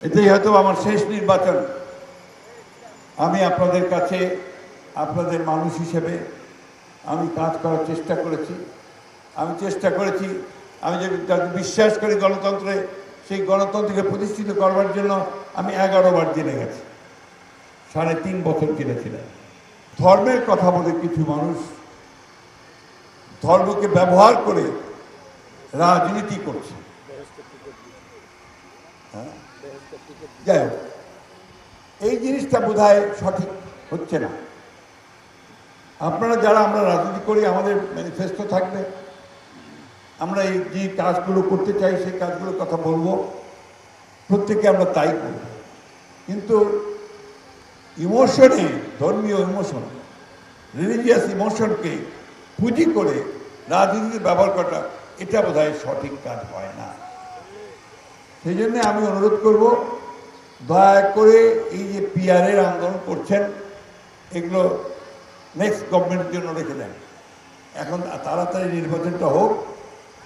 এটাই হয়তো আমার শেষ নির্বাচন। আমি আপনাদের কাছে আপনাদের মানুষ হিসেবে আমি কাজ করার চেষ্টা করেছি। আমি যে বিশ্বাস করি গণতন্ত্রে, সেই গণতন্ত্রকে প্রতিষ্ঠিত করবার জন্য আমি 11 বার জেলে গেছি, 3.5 বছর জেলে ছিলাম। ধর্মের কথা বলে কিছু মানুষ ধর্মকে ব্যবহার করে রাজনীতি করছে। যাই হোক, এই জিনিসটা বোধহয় সঠিক হচ্ছে না। আপনারা যারা আমরা রাজনীতি করি, আমাদের ম্যানিফেস্টো থাকবে, আমরা এই যে কাজগুলো করতে চাই সেই কাজগুলোর কথা বলবো, প্রত্যেকে আমরা তাই করব। কিন্তু ইমোশনে, ধর্মীয় ইমোশন, রিলিজিয়াস ইমোশনকে পুঁজি করে রাজনীতিতে ব্যবহার করাটা, এটা বোধহয় সঠিক কাজ হয় না। সেই জন্যে আমি অনুরোধ করব, দয়া করে এই যে পিআরের আন্দোলন করছেন, এগুলো নেক্সট গভর্নমেন্টের জন্য রেখে দেন। এখন তাড়াতাড়ি নির্বাচনটা হোক,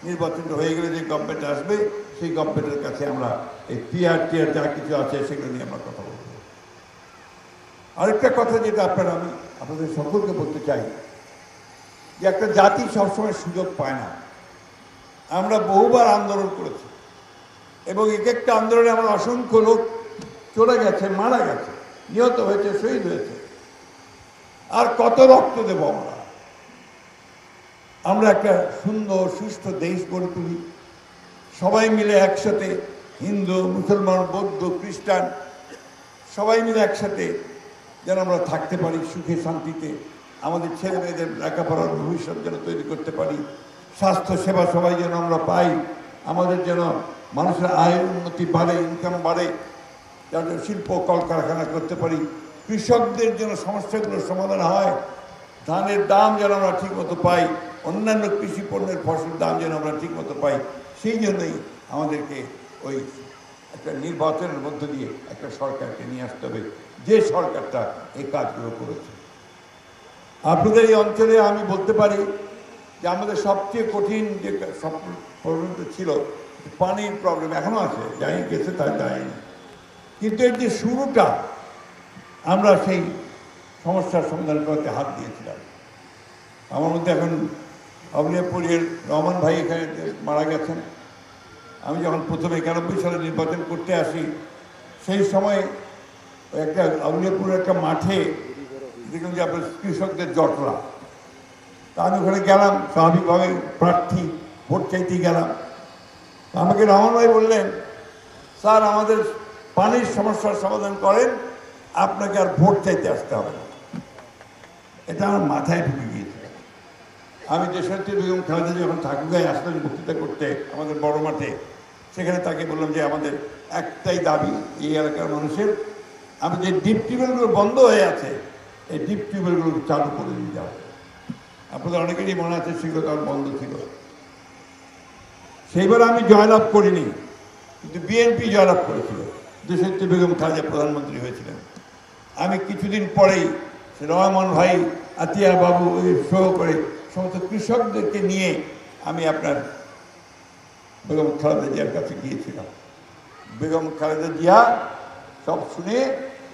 নির্বাচনটা হয়ে গেলে যে গভর্নমেন্ট আসবে সেই গভর্নমেন্টের কাছে আমরা এই পিআর টিআর যা কিছু আছে সেগুলো নিয়ে আমরা কথা বলব। আরেকটা কথা যেটা আমি আপনাদের সকলকে বলতে চাই, যে একটা জাতি সবসময় সুযোগ পায় না। আমরা বহুবার আন্দোলন করেছি এবং এক একটা আন্দোলনে আমার অসংখ্য লোক চলে গেছে, মারা গেছে, নিহত হয়েছে, শহীদ হয়েছে। আর কত রক্ত দেব আমরা একটা সুন্দর সুস্থ দেশ গড়ে তুলি, সবাই মিলে একসাথে, হিন্দু, মুসলমান, বৌদ্ধ, খ্রিস্টান সবাই মিলে একসাথে যেন আমরা থাকতে পারি সুখে শান্তিতে। আমাদের ছেলে মেয়েদের লেখাপড়ার ভবিষ্যৎ যেন তৈরি করতে পারি, স্বাস্থ্য সেবা সবাই যেন আমরা পাই, আমাদের যেন মানুষের আয়ের উন্নতি বাড়ে, ইনকাম বাড়ে, যেন শিল্প কলকারখানা করতে পারি, কৃষকদের যেন সমস্যাগুলোর সমাধান হয়, ধানের দাম যেন আমরা ঠিকমতো পাই, অন্যান্য কৃষি পণ্যের ফসলের দাম যেন আমরা ঠিকমতো পাই। সেই জন্যই আমাদেরকে ওই একটা নির্বাচনের মধ্য দিয়ে একটা সরকারকে নিয়ে আসতে হবে, যে সরকারটা এই কাজগুলো করেছে। আপনাদের এই অঞ্চলে আমি বলতে পারি যে আমাদের সবচেয়ে কঠিন যে প্রবলেমটা ছিল, পানির প্রবলেম এখনও আছে, যাই গেছে তাই যায়নি। কিন্তু এর যে শুরুটা, আমরা সেই সমস্যার সমাধান করতে হাত দিয়েছিলাম। আমার মধ্যে এখন আউলিয়াপুরের রহমান ভাই এখানে মারা গেছেন। আমি যখন প্রথমে 91 সালে নির্বাচন করতে আসি, সেই সময় একটা আউলিয়াপুরের একটা মাঠে দেখলাম যে আপনার কৃষকদের জটলা। তা আমি ওখানে গেলাম, স্বাভাবিকভাবে প্রার্থী ভোট চাইতে গেলাম। আমাকে রহমান ভাই বললেন, স্যার আমাদের পানির সমস্যার সমাধান করেন, আপনাকে আর ভোট চাইতে আসতে হবে না। এটা আমার মাথায় ঢুকে গিয়েছিল। আমি দেশনেত্রী বেগম খালেদা যখন ঠাকুরগাঁয়ে আসলেন বক্তৃতা করতে আমাদের বড় মাঠে, সেখানে তাকে বললাম যে আমাদের একটাই দাবি এই এলাকার মানুষের, আমি যে ডিপ টিউবওয়েলগুলো বন্ধ হয়ে আছে, এই ডিপ টিউবওয়েলগুলো চালু করে দিয়ে যাও। আপনাদের অনেকেরই মনে আছে সেগুলো তখন বন্ধ ছিল। সেইবার আমি জয়লাভ করিনি, কিন্তু বিএনপি জয়লাভ করেছিল। দেশনেত্রী বেগম খালেদা প্রধানমন্ত্রী হয়েছিলেন। আমি কিছুদিন পরেই রহমান ভাই, আতিয়া বাবু সহ করে সমস্ত কৃষকদেরকে নিয়ে আমি আপনার বেগম খালেদা জিয়ার কাছে গিয়েছিলাম। বেগম খালেদা জিয়া সব শুনে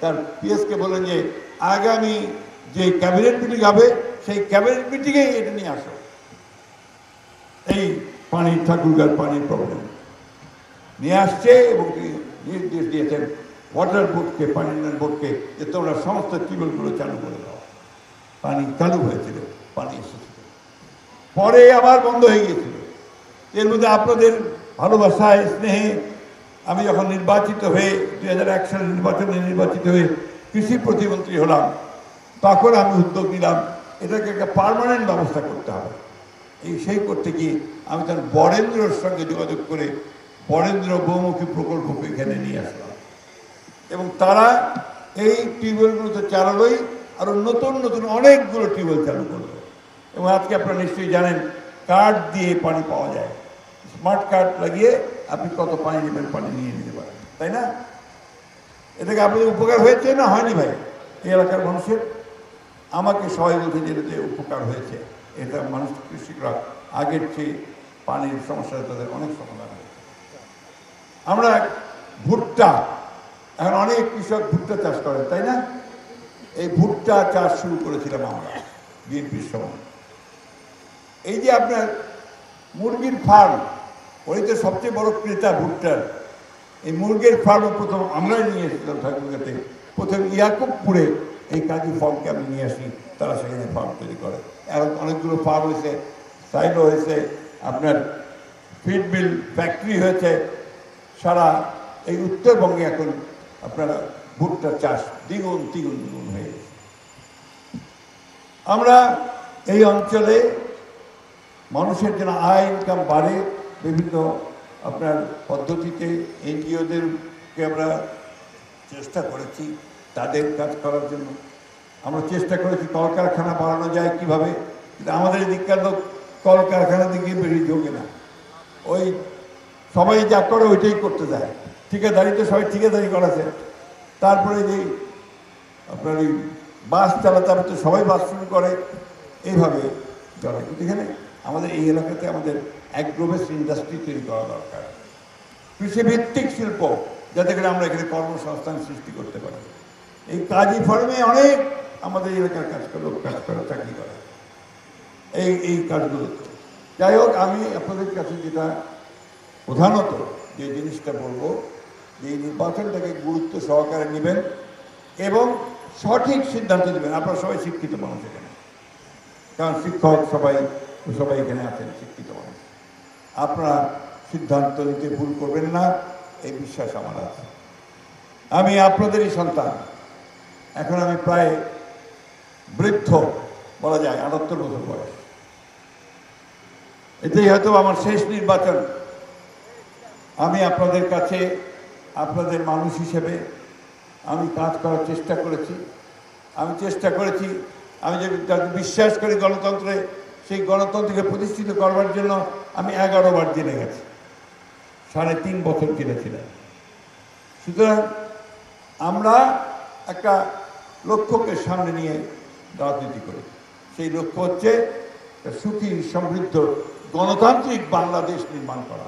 তার পিএসকে বললেন যে আগামী যে ক্যাবিনেট মিটিং হবে সেই ক্যাবিনেট মিটিংয়েই এটা নিয়ে আসো, এই পানির ঠাকুরগাঁর পানির প্রবলেম নিয়ে আসছে। এবং নির্দেশ দিয়েছেন ওয়াটার বোর্ডকে, পানি উন্নয়ন বোর্ডকে, যে তোমরা সমস্ত টিউবওয়েলগুলো চালু করে দাও। পানি চালু হয়েছিল, পানি এসেছিল, পরে আবার বন্ধ হয়ে গিয়েছিল। এর মধ্যে আপনাদের ভালোবাসায়, স্নেহে আমি যখন নির্বাচিত হয়ে 2001 সালে নির্বাচিত হয়ে কৃষি প্রতিমন্ত্রী হলাম, তখন আমি উদ্যোগ নিলাম এটাকে একটা পার্মানেন্ট ব্যবস্থা করতে হবে। সেই করতে গিয়ে আমি তার বরেন্দ্রর সঙ্গে যোগাযোগ করে বরেন্দ্র বহুমুখী প্রকল্পকে এখানে নিয়ে আসলাম এবং তারা এই টিউবওয়েলগুলো তো চালালোই, আরও নতুন নতুন অনেকগুলো টিউবওয়েল চালু করলো। এবং আজকে আপনারা নিশ্চয়ই জানেন কার্ড দিয়ে পানি পাওয়া যায়, স্মার্ট কার্ড লাগিয়ে আপনি কত পানি নেবেন, পানি নিয়ে নিতে পারেন, তাই না? এটাকে আপনাদের উপকার হয়েছে না হয়নি ভাই? এই এলাকার মানুষের আমাকে সবাই বলতে যেটাতে উপকার হয়েছে, এটা মানুষ, কৃষকরা আগের চেয়ে পানির সমস্যা তাদের অনেক সমাধান হয়েছে। আমরা ভুট্টা এখন অনেক কৃষক ভুট্টা চাষ করেন, তাই না? এই ভুট্টা চাষ শুরু করেছিলাম আমরা বিএনপির সময়। এই যে আপনার মুরগির ফার্ম, ওই তো সবচেয়ে বড় ক্রেতা ভুট্টার। এই মুরগির ফার্ম প্রথম আমরাই নিয়ে এসেছিলাম ঠাকুরগাতে। প্রথম ইয়াকুবপুরে এই কাজী ফার্মকে আমি নিয়ে আসি, তারা সেখানে ফার্ম তৈরি করে। এখন অনেকগুলো ফার্ম হয়েছে, সাইলো হয়েছে, আপনার ফিড মিল ফ্যাক্টরি হয়েছে। সারা এই উত্তরবঙ্গে এখন আপনারা ভুট্টার চাষ দ্বিগুণ তিগুণ দ্বিগুণ হয়ে গেছে। আমরা এই অঞ্চলে মানুষের যেন আয় ইনকাম বাড়ে, বিভিন্ন আপনার পদ্ধতিতে এনজিওদেরকে আমরা চেষ্টা করেছি তাদের কাজ করার জন্য। আমরা চেষ্টা করেছি কলকারখানা বাড়ানো যায় কিভাবে, কিন্তু আমাদের এদিককার লোক কলকারখানার দিকে বেরিয়ে যোগে না। ওই সবাই যা করে ওইটাই করতে যায়। ঠিকাদারি তো সবাই ঠিকাদারি করাছে। তারপরে যে আপনার ওই বাস চালাতে হবে, তো সবাই বাস শুরু করে, এইভাবে চলে। কিন্তু এখানে আমাদের এই এলাকাতে আমাদের অ্যাগ্রোবেস ইন্ডাস্ট্রি তৈরি করা দরকার, কৃষিভিত্তিক শিল্প, যাতে করে আমরা এখানে কর্মসংস্থান সৃষ্টি করতে পারি। এই কাজী ফার্মে অনেক আমাদের এলাকার কাজ করে, লোক কাজ করে, চাকরি করে এই কাজগুলো। যাই হোক, আমি আপনাদের কাছে যেটা প্রধানত যে জিনিসটা বলবো, যে এই নির্বাচনটাকে গুরুত্ব সহকারে নেবেন এবং সঠিক সিদ্ধান্ত নেবেন। আপনারা সবাই শিক্ষিত মানুষ এখানে, কারণ শিক্ষক সবাই এখানে আছেন, শিক্ষিত মানুষ। আপনারা সিদ্ধান্ত নিতে ভুল করবেন না, এই বিশ্বাস আমার আছে। আমি আপনাদেরই সন্তান। এখন আমি প্রায় বৃদ্ধ বলা যায়, 78 বছর বয়স। এটাই হয়তো আমার শেষ নির্বাচন। আমি আপনাদের কাছে, আপনাদের মানুষ হিসেবে আমি কাজ করার চেষ্টা করেছি। আমি যে বিশ্বাস করি গণতন্ত্রে, সেই গণতন্ত্রকে প্রতিষ্ঠিত করবার জন্য আমি 11 বার জেলে গেছি, 3.5 বছর জেলে ছিলাম। সুতরাং আমরা একটা লক্ষ্যকে সামনে নিয়ে রাজনীতি করি। সেই লক্ষ্য হচ্ছে সুখী, সমৃদ্ধ, গণতান্ত্রিক বাংলাদেশ নির্মাণ করা।